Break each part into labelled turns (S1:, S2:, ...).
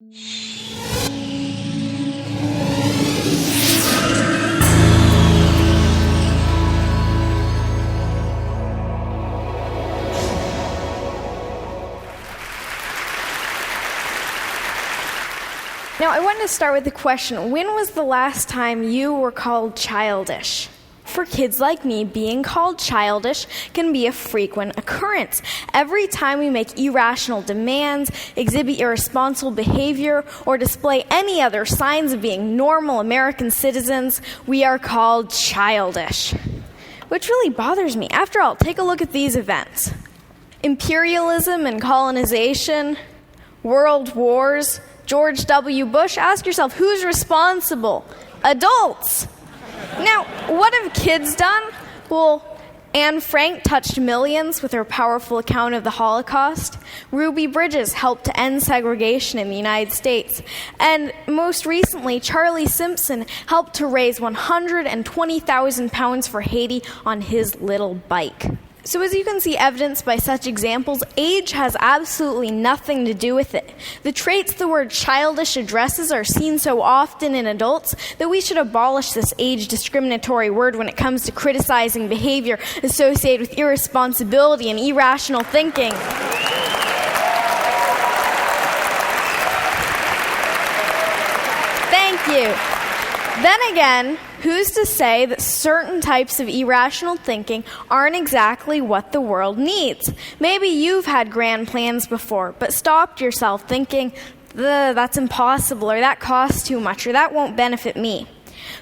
S1: Now, I wanted to start with the question, when was the last time you were called childish? For kids like me, being called childish can be a frequent occurrence. Every time we make irrational demands, exhibit irresponsible behavior, or display any other signs of being normal American citizens, we are called childish. Which really bothers me. After all, take a look at these events. Imperialism and colonization, world wars, George W. Bush. Ask yourself, who's responsible? Adults. Now, what have kids done? Well, Anne Frank touched millions with her powerful account of the Holocaust. Ruby Bridges helped to end segregation in the United States. And most recently, Charlie Simpson helped to raise 120,000 pounds for Haiti on his little bike. So as you can see evidenced by such examples, age has absolutely nothing to do with it. The traits the word childish addresses are seen so often in adults that we should abolish this age discriminatory word when it comes to criticizing behavior associated with irresponsibility and irrational thinking. Thank you. Then again, who's to say that certain types of irrational thinking aren't exactly what the world needs? Maybe you've had grand plans before, but stopped yourself thinking, that's impossible, or that costs too much, or that won't benefit me.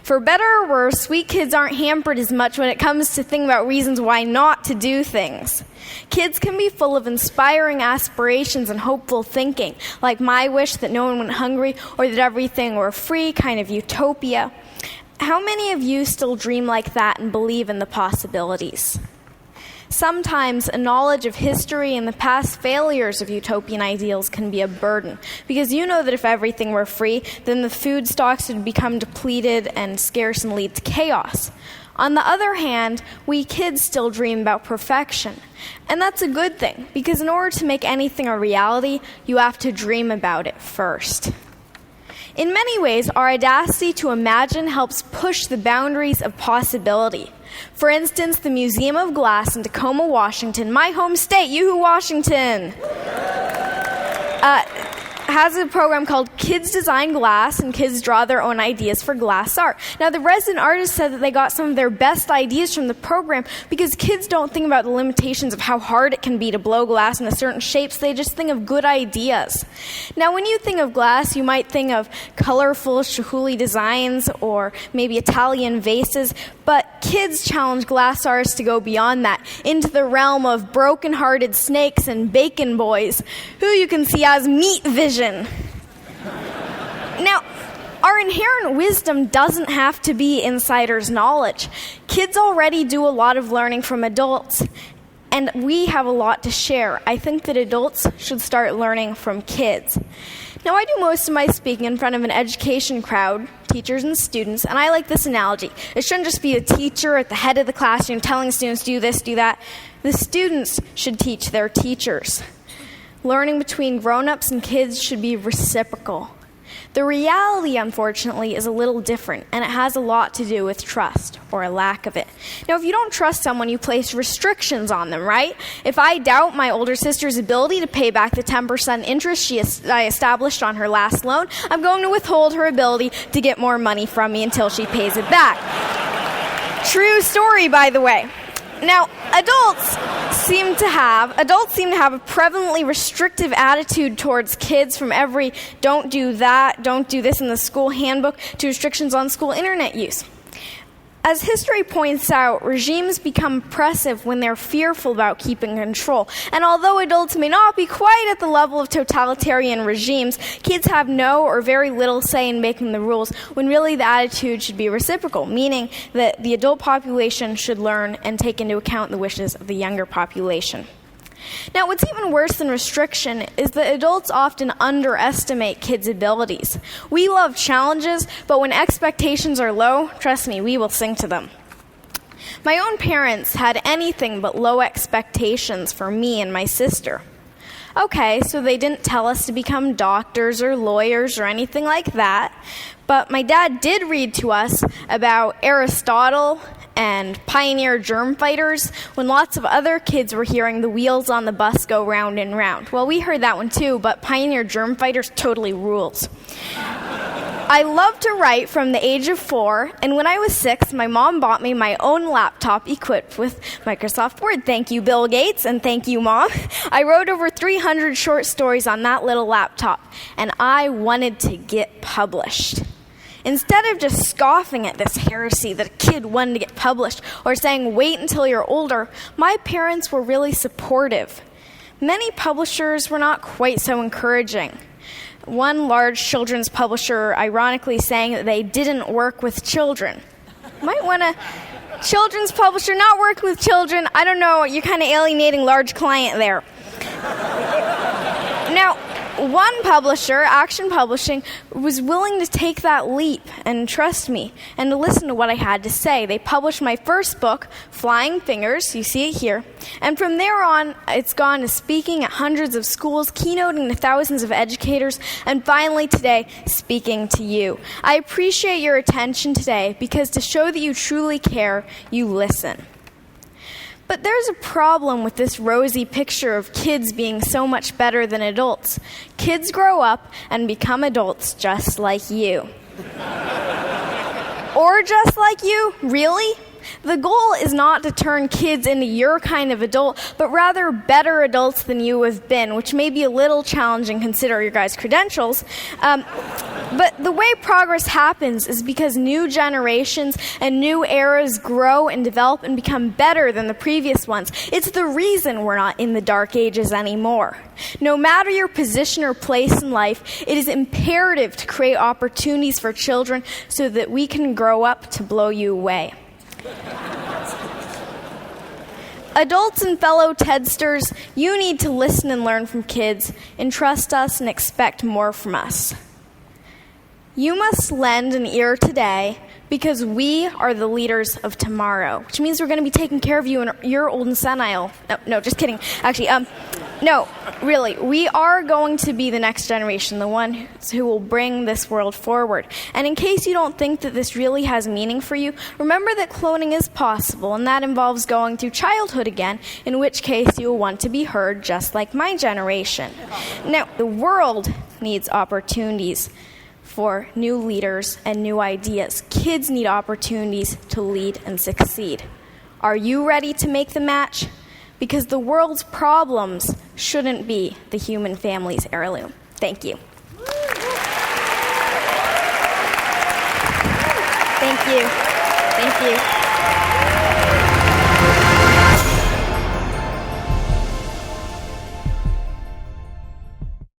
S1: For better or worse, sweet kids aren't hampered as much when it comes to thinking about reasons why not to do things. Kids can be full of inspiring aspirations and hopeful thinking, like my wish that no one went hungry or that everything were free, kind of utopia. How many of you still dream like that and believe in the possibilities? Sometimes a knowledge of history and the past failures of utopian ideals can be a burden, because you know that if everything were free, then the food stocks would become depleted and scarce and lead to chaos. On the other hand, we kids still dream about perfection. And that's a good thing, because in order to make anything a reality, you have to dream about it first. In many ways, our audacity to imagine helps push the boundaries of possibility. For instance, the Museum of Glass in Tacoma, Washington, my home state, Yoo-hoo, Washington, has a program called Kids Design Glass, and kids draw their own ideas for glass art. Now, the resident artist said that they got some of their best ideas from the program because kids don't think about the limitations of how hard it can be to blow glass into certain shapes. They just think of good ideas. Now, when you think of glass, you might think of colorful Chihuly designs or maybe Italian vases, but kids challenge glass artists to go beyond that, into the realm of broken-hearted snakes and bacon boys, who you can see as meat vision. Now, our inherent wisdom doesn't have to be insider's knowledge. Kids already do a lot of learning from adults, and we have a lot to share. I think that adults should start learning from kids. Now, I do most of my speaking in front of an education crowd, teachers and students, and I like this analogy. It shouldn't just be a teacher at the head of the classroom telling students, do this, do that. The students should teach their teachers. Learning between grown-ups and kids should be reciprocal. The reality, unfortunately, is a little different, and it has a lot to do with trust, or a lack of it. Now, if you don't trust someone, you place restrictions on them, right? If I doubt my older sister's ability to pay back the 10% interest I established on her last loan, I'm going to withhold her ability to get more money from me until she pays it back. True story, by the way. Now, adults seem to have a prevalently restrictive attitude towards kids, from every don't do that, don't do this in the school handbook, to restrictions on school internet use. As history points out, regimes become oppressive when they're fearful about keeping control. And although adults may not be quite at the level of totalitarian regimes, kids have no or very little say in making the rules, when really the attitude should be reciprocal, meaning that the adult population should learn and take into account the wishes of the younger population. Now, what's even worse than restriction is that adults often underestimate kids' abilities. We love challenges, but when expectations are low, trust me, we will sink to them. My own parents had anything but low expectations for me and my sister. Okay, so they didn't tell us to become doctors or lawyers or anything like that. But my dad did read to us about Aristotle and pioneer germ fighters when lots of other kids were hearing the wheels on the bus go round and round. Well, we heard that one too, but pioneer germ fighters totally rules. I love to write from the age of 4, and when I was 6, my mom bought me my own laptop equipped with Microsoft Word. Thank you, Bill Gates, and thank you, Mom. I wrote over 300 short stories on that little laptop, and I wanted to get published. Instead of just scoffing at this heresy that a kid wanted to get published or saying, wait until you're older, my parents were really supportive. Many publishers were not quite so encouraging. One large children's publisher ironically saying that they didn't work with children. Might want to... Children's publisher not working with children, I don't know, you're kind of alienating large client there. Now, one publisher, Action Publishing, was willing to take that leap and trust me and to listen to what I had to say. They published my first book, Flying Fingers, you see it here, and from there on, it's gone to speaking at hundreds of schools, keynoting to thousands of educators, and finally today, speaking to you. I appreciate your attention today because to show that you truly care, you listen. But there's a problem with this rosy picture of kids being so much better than adults. Kids grow up and become adults just like you. Or just like you? Really? The goal is not to turn kids into your kind of adult, but rather better adults than you have been, which may be a little challenging considering your guys' credentials. But the way progress happens is because new generations and new eras grow and develop and become better than the previous ones. It's the reason we're not in the dark ages anymore. No matter your position or place in life, it is imperative to create opportunities for children so that we can grow up to blow you away. Adults and fellow Tedsters, you need to listen and learn from kids, and trust us and expect more from us. You must lend an ear today because we are the leaders of tomorrow, which means we're going to be taking care of you and you're old and senile. No, just kidding. Actually, no, really, we are going to be the next generation, the one who will bring this world forward. And in case you don't think that this really has meaning for you, remember that cloning is possible, and that involves going through childhood again, in which case you will want to be heard just like my generation. Now, the world needs opportunities for new leaders and new ideas. Kids need opportunities to lead and succeed. Are you ready to make the match? Because the world's problems shouldn't be the human family's heirloom. Thank you. Thank you. Thank you.